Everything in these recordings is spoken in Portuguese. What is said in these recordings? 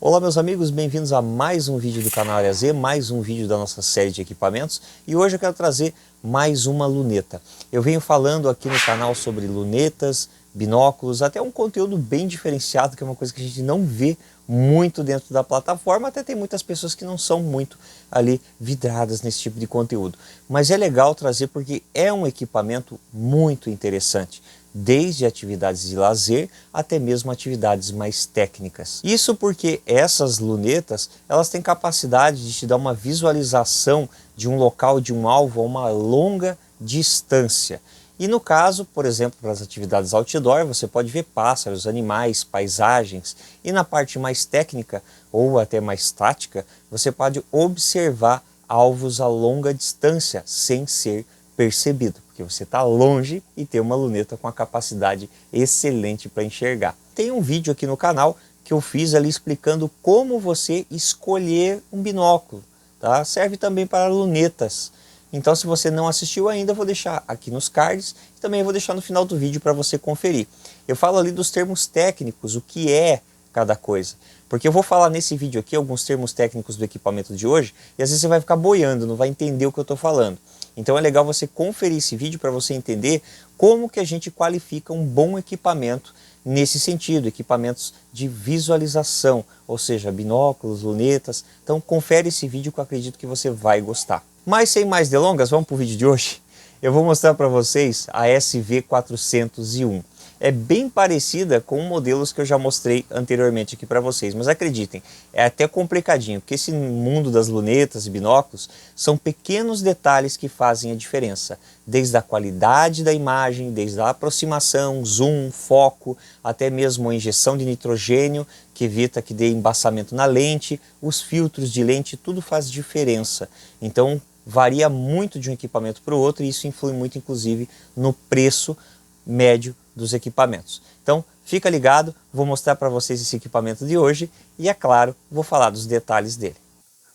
Olá meus amigos, bem-vindos a mais um vídeo do canal Área Z, mais um vídeo da nossa série de equipamentos, e hoje eu quero trazer mais uma luneta. Eu venho falando aqui no canal sobre lunetas, binóculos, até um conteúdo bem diferenciado, que é uma coisa que a gente não vê muito dentro da plataforma, até tem muitas pessoas que não são muito ali vidradas nesse tipo de conteúdo. Mas é legal trazer porque é um equipamento muito interessante, desde atividades de lazer até mesmo atividades mais técnicas. Isso porque essas lunetas, elas têm capacidade de te dar uma visualização de um local, de um alvo a uma longa distância. E no caso, por exemplo, para as atividades outdoor, você pode ver pássaros, animais, paisagens, e na parte mais técnica ou até mais tática, você pode observar alvos a longa distância sem ser percebido, porque você está longe e tem uma luneta com a capacidade excelente para enxergar. Tem um vídeo aqui no canal que eu fiz ali explicando como você escolher um binóculo, tá? Serve também para lunetas. Então, se você não assistiu ainda, eu vou deixar aqui nos cards e também vou deixar no final do vídeo para você conferir. Eu falo ali dos termos técnicos, o que é cada coisa. Porque eu vou falar nesse vídeo aqui alguns termos técnicos do equipamento de hoje e às vezes você vai ficar boiando, não vai entender o que eu estou falando. Então é legal você conferir esse vídeo para você entender como que a gente qualifica um bom equipamento nesse sentido, equipamentos de visualização, ou seja, binóculos, lunetas. Então confere esse vídeo que eu acredito que você vai gostar. Mas sem mais delongas, vamos para o vídeo de hoje. Eu vou mostrar para vocês a SV401. É bem parecida com modelos que eu já mostrei anteriormente aqui para vocês, mas acreditem, é até complicadinho, porque esse mundo das lunetas e binóculos são pequenos detalhes que fazem a diferença, desde a qualidade da imagem, desde a aproximação, zoom, foco, até mesmo a injeção de nitrogênio, que evita que dê embaçamento na lente, os filtros de lente, tudo faz diferença. Então varia muito de um equipamento para o outro e isso influi muito inclusive no preço médio dos equipamentos. Então fica ligado, vou mostrar para vocês esse equipamento de hoje e é claro, vou falar dos detalhes dele.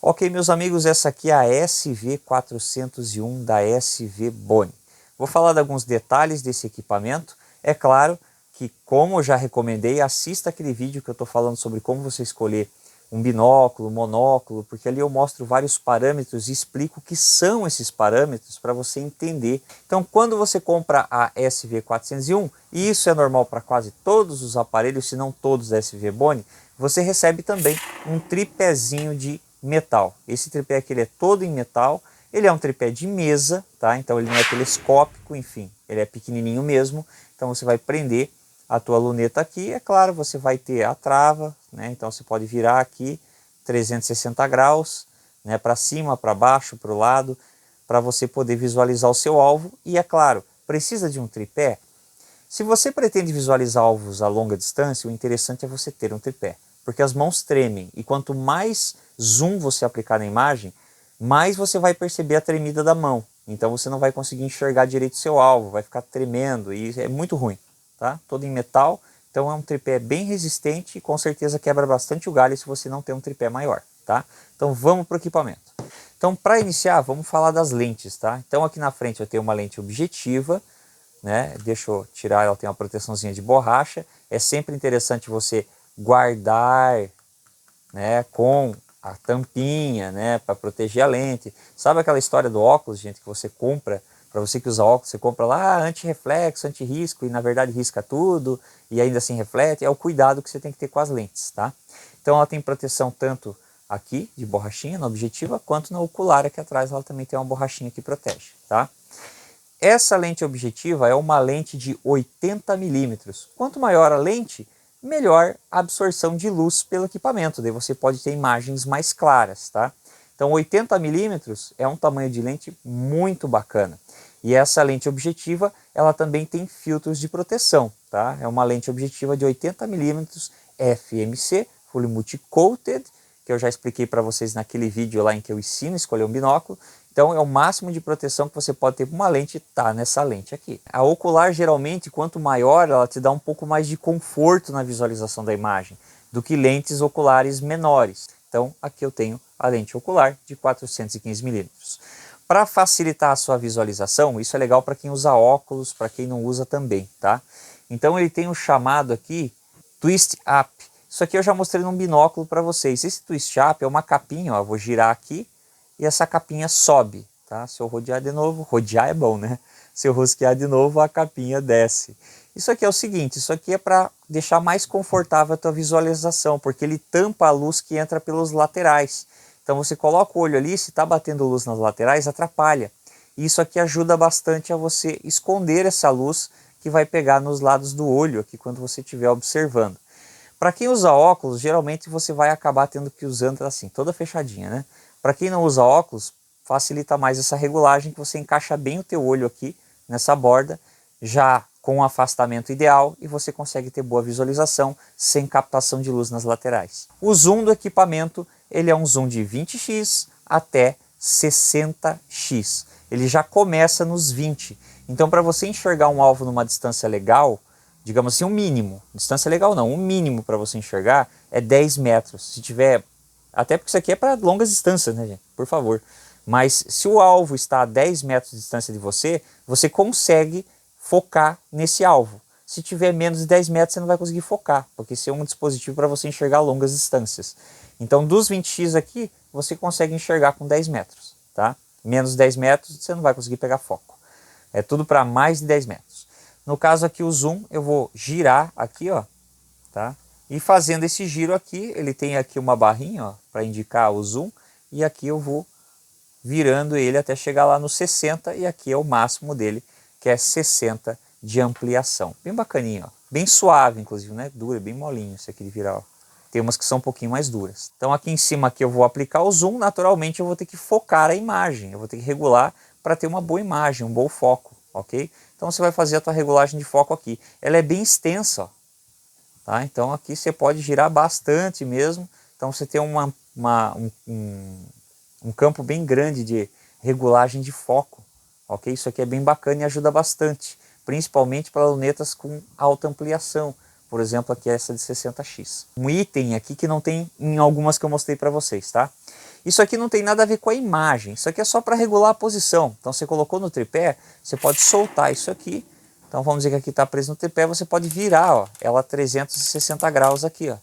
Ok meus amigos, essa aqui é a SV401 da SV Boni. Vou falar de alguns detalhes desse equipamento. É claro que, como eu já recomendei, assista aquele vídeo que eu estou falando sobre como você escolher um binóculo, monóculo, porque ali eu mostro vários parâmetros e explico o que são esses parâmetros para você entender. Então, quando você compra a SV401, e isso é normal para quase todos os aparelhos, se não todos da SV Boni, você recebe também um tripézinho de metal. Esse tripé aqui ele é todo em metal, ele é um tripé de mesa, tá? Então ele não é telescópico, enfim, ele é pequenininho mesmo, então você vai prender a tua luneta aqui, é claro, você vai ter a trava, né? Então você pode virar aqui 360 graus, né? Para cima, para baixo, para o lado, para você poder visualizar o seu alvo. E é claro, precisa de um tripé? Se você pretende visualizar alvos a longa distância, o interessante é você ter um tripé, porque as mãos tremem e quanto mais zoom você aplicar na imagem, mais você vai perceber a tremida da mão. Então você não vai conseguir enxergar direito o seu alvo, vai ficar tremendo e é muito ruim. Tá? Todo em metal, então é um tripé bem resistente e com certeza quebra bastante o galho se você não tem um tripé maior, tá? Então vamos para o equipamento. Então para iniciar, vamos falar das lentes, tá? Então aqui na frente eu tenho uma lente objetiva, né? Deixa eu tirar, ela tem uma proteçãozinha de borracha. É sempre interessante você guardar, né, com a tampinha, né, para proteger a lente. Sabe aquela história do óculos, gente, que você compra? Para você que usa óculos, você compra lá anti-reflexo, anti-risco e na verdade risca tudo e ainda assim reflete. É o cuidado que você tem que ter com as lentes, tá? Então ela tem proteção tanto aqui de borrachinha na objetiva quanto na ocular aqui atrás ela também tem uma borrachinha que protege, tá? Essa lente objetiva é uma lente de 80 milímetros. Quanto maior a lente, melhor a absorção de luz pelo equipamento, daí você pode ter imagens mais claras, tá? Então 80 milímetros é um tamanho de lente muito bacana. E essa lente objetiva, ela também tem filtros de proteção, tá? É uma lente objetiva de 80 milímetros FMC, Full Multi Coated, que eu já expliquei para vocês naquele vídeo lá em que eu ensino a escolher um binóculo. Então é o máximo de proteção que você pode ter para uma lente, tá nessa lente aqui. A ocular geralmente, quanto maior, ela te dá um pouco mais de conforto na visualização da imagem, do que lentes oculares menores. Então aqui eu tenho a lente ocular de 415 milímetros. Para facilitar a sua visualização, isso é legal para quem usa óculos, para quem não usa também, tá? Então ele tem um chamado aqui, Twist Up. Isso aqui eu já mostrei num binóculo para vocês. Esse twist up é uma capinha, ó, eu vou girar aqui e essa capinha sobe, tá? Se eu rodear de novo, rodear é bom, né? Se eu rosquear de novo, a capinha desce. Isso aqui é o seguinte, isso aqui é para deixar mais confortável a tua visualização, porque ele tampa a luz que entra pelos laterais. Então você coloca o olho ali, se está batendo luz nas laterais, atrapalha. E isso aqui ajuda bastante a você esconder essa luz que vai pegar nos lados do olho aqui quando você estiver observando. Para quem usa óculos, geralmente você vai acabar tendo que usando assim, toda fechadinha, né? Para quem não usa óculos, facilita mais essa regulagem, que você encaixa bem o teu olho aqui nessa borda, já com o afastamento ideal, e você consegue ter boa visualização sem captação de luz nas laterais. O zoom do equipamento, ele é um zoom de 20x até 60x. Ele já começa nos 20. Então, para você enxergar um alvo numa distância legal, digamos assim, um mínimo, distância legal não, um mínimo para você enxergar é 10 metros. Se tiver, até porque isso aqui é para longas distâncias, né, gente? Por favor. Mas se o alvo está a 10 metros de distância de você, você consegue focar nesse alvo. Se tiver menos de 10 metros, você não vai conseguir focar, porque esse é um dispositivo para você enxergar longas distâncias. Então, dos 20x aqui, você consegue enxergar com 10 metros, tá? Menos de 10 metros, você não vai conseguir pegar foco. É tudo para mais de 10 metros. No caso aqui, o zoom, eu vou girar aqui, ó, tá? E fazendo esse giro aqui, ele tem aqui uma barrinha, ó, para indicar o zoom, e aqui eu vou virando ele até chegar lá no 60, e aqui é o máximo dele, que é 60 de ampliação. Bem bacaninho, ó. Bem suave, inclusive, né? Dura, bem molinho esse aqui de virar, ó. Tem umas que são um pouquinho mais duras. Então aqui em cima aqui eu vou aplicar o zoom, naturalmente eu vou ter que focar a imagem, eu vou ter que regular para ter uma boa imagem, um bom foco, ok? Então você vai fazer a tua regulagem de foco aqui. Ela é bem extensa, ó, tá? Então aqui você pode girar bastante mesmo, então você tem um campo bem grande de regulagem de foco, ok? Isso aqui é bem bacana e ajuda bastante, principalmente para lunetas com alta ampliação. Por exemplo, aqui essa de 60x. Um item aqui que não tem em algumas que eu mostrei para vocês, tá? Isso aqui não tem nada a ver com a imagem, isso aqui é só para regular a posição. Então você colocou no tripé, você pode soltar isso aqui. Então vamos dizer que aqui está preso no tripé, você pode virar, ó, ela 360 graus aqui, ó,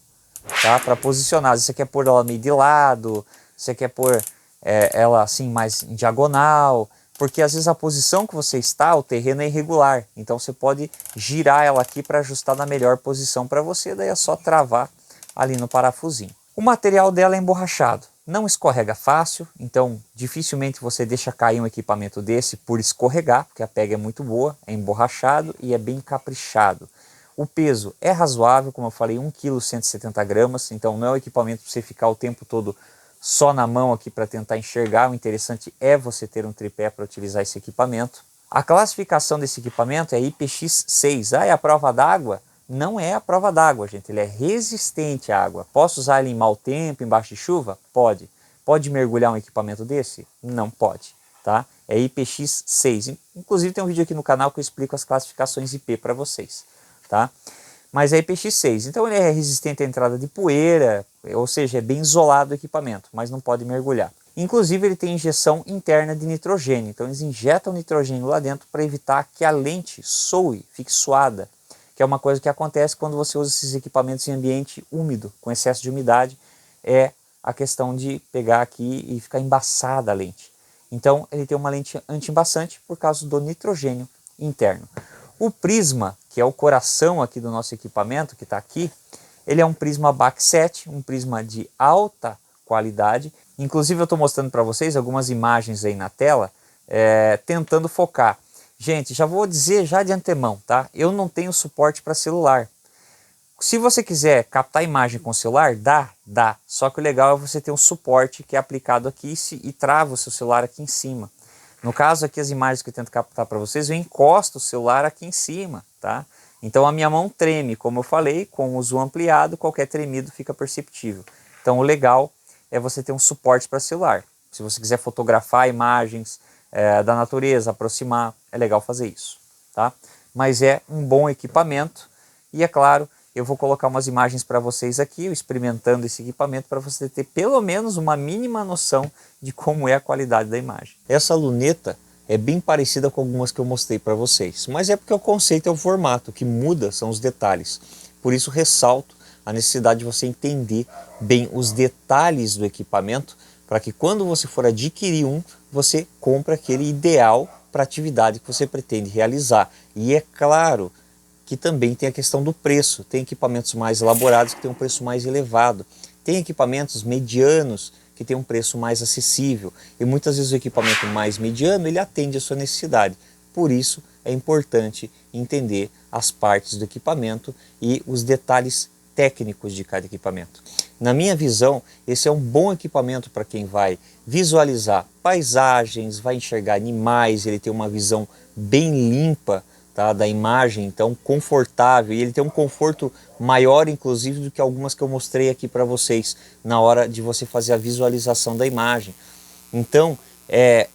tá? Para posicionar. Você quer pôr ela meio de lado, você quer pôr ela assim mais em diagonal, porque às vezes a posição que você está, o terreno é irregular, então você pode girar ela aqui para ajustar na melhor posição para você, daí é só travar ali no parafusinho. O material dela é emborrachado, não escorrega fácil, então dificilmente você deixa cair um equipamento desse por escorregar, porque a pega é muito boa, é emborrachado e é bem caprichado. O peso é razoável, como eu falei, 1 kg 170 gramas, então não é um equipamento para você ficar o tempo todo só na mão aqui para tentar enxergar. O interessante é você ter um tripé para utilizar esse equipamento. A classificação desse equipamento é IPX6. Ah, é a prova d'água? Não é a prova d'água, gente. Ele é resistente à água. Posso usar ele em mau tempo, embaixo de chuva? Pode. Pode mergulhar um equipamento desse? Não pode, tá? É IPX6. Inclusive tem um vídeo aqui no canal que eu explico as classificações IP para vocês, tá? Mas é IPX6, então ele é resistente à entrada de poeira, ou seja, é bem isolado o equipamento, mas não pode mergulhar. Inclusive ele tem injeção interna de nitrogênio, então eles injetam nitrogênio lá dentro para evitar que a lente soe, fique suada, que é uma coisa que acontece quando você usa esses equipamentos em ambiente úmido, com excesso de umidade, é a questão de pegar aqui e ficar embaçada a lente. Então ele tem uma lente anti-embaçante por causa do nitrogênio interno. O prisma, que é o coração aqui do nosso equipamento, que está aqui, ele é um prisma BAC7, um prisma de alta qualidade. Inclusive eu estou mostrando para vocês algumas imagens aí na tela, tentando focar. Gente, já vou dizer já de antemão, tá? Eu não tenho suporte para celular. Se você quiser captar imagem com celular, dá. Só que o legal é você ter um suporte que é aplicado aqui e trava o seu celular aqui em cima. No caso aqui, as imagens que eu tento captar para vocês, eu encosto o celular aqui em cima, tá? Então a minha mão treme, como eu falei, com o zoom ampliado, qualquer tremido fica perceptível. Então o legal é você ter um suporte para celular. Se você quiser fotografar imagens da natureza, aproximar, é legal fazer isso, tá? Mas é um bom equipamento e é claro, eu vou colocar umas imagens para vocês aqui, eu experimentando esse equipamento, para você ter pelo menos uma mínima noção de como é a qualidade da imagem. Essa luneta é bem parecida com algumas que eu mostrei para vocês, mas é porque o conceito é o formato, o que muda são os detalhes. Por isso ressalto a necessidade de você entender bem os detalhes do equipamento, para que quando você for adquirir um, você compre aquele ideal para a atividade que você pretende realizar. E é claro que também tem a questão do preço. Tem equipamentos mais elaborados que têm um preço mais elevado. Tem equipamentos medianos que têm um preço mais acessível. E muitas vezes o equipamento mais mediano, ele atende a sua necessidade. Por isso é importante entender as partes do equipamento e os detalhes técnicos de cada equipamento. Na minha visão, esse é um bom equipamento para quem vai visualizar paisagens, vai enxergar animais, ele tem uma visão bem limpa, tá, da imagem, então confortável, e ele tem um conforto maior inclusive do que algumas que eu mostrei aqui para vocês na hora de você fazer a visualização da imagem. Então é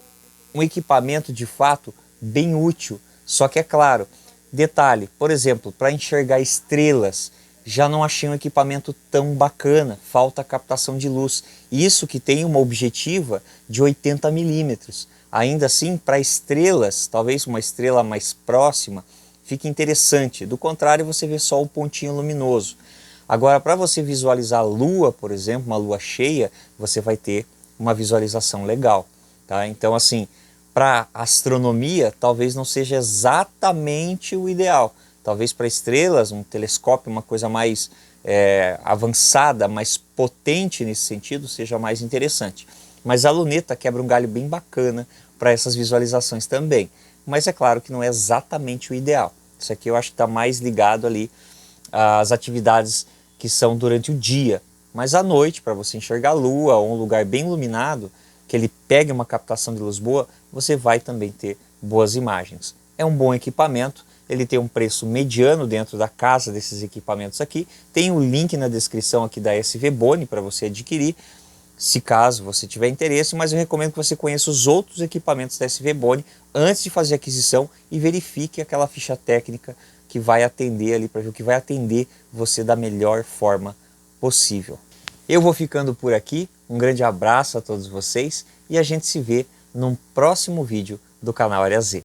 um equipamento de fato bem útil, só que é claro, detalhe, por exemplo, para enxergar estrelas, já não achei um equipamento tão bacana, falta captação de luz, isso que tem uma objetiva de 80 milímetros. Ainda assim, para estrelas, talvez uma estrela mais próxima, fique interessante. Do contrário, você vê só o pontinho luminoso. Agora, para você visualizar a lua, por exemplo, uma lua cheia, você vai ter uma visualização legal, tá? Então, assim, para astronomia, talvez não seja exatamente o ideal. Talvez para estrelas, um telescópio, uma coisa mais avançada, mais potente nesse sentido, seja mais interessante. Mas a luneta quebra um galho bem bacana para essas visualizações também. Mas é claro que não é exatamente o ideal. Isso aqui eu acho que está mais ligado ali às atividades que são durante o dia. Mas à noite, para você enxergar a lua ou um lugar bem iluminado, que ele pegue uma captação de luz boa, você vai também ter boas imagens. É um bom equipamento, ele tem um preço mediano dentro da casa desses equipamentos aqui. Tem o link na descrição aqui da SV Boni para você adquirir, se caso você tiver interesse, mas eu recomendo que você conheça os outros equipamentos da SV Boni antes de fazer a aquisição e verifique aquela ficha técnica que vai atender ali, para ver o que vai atender você da melhor forma possível. Eu vou ficando por aqui, um grande abraço a todos vocês e a gente se vê num próximo vídeo do canal Área Z.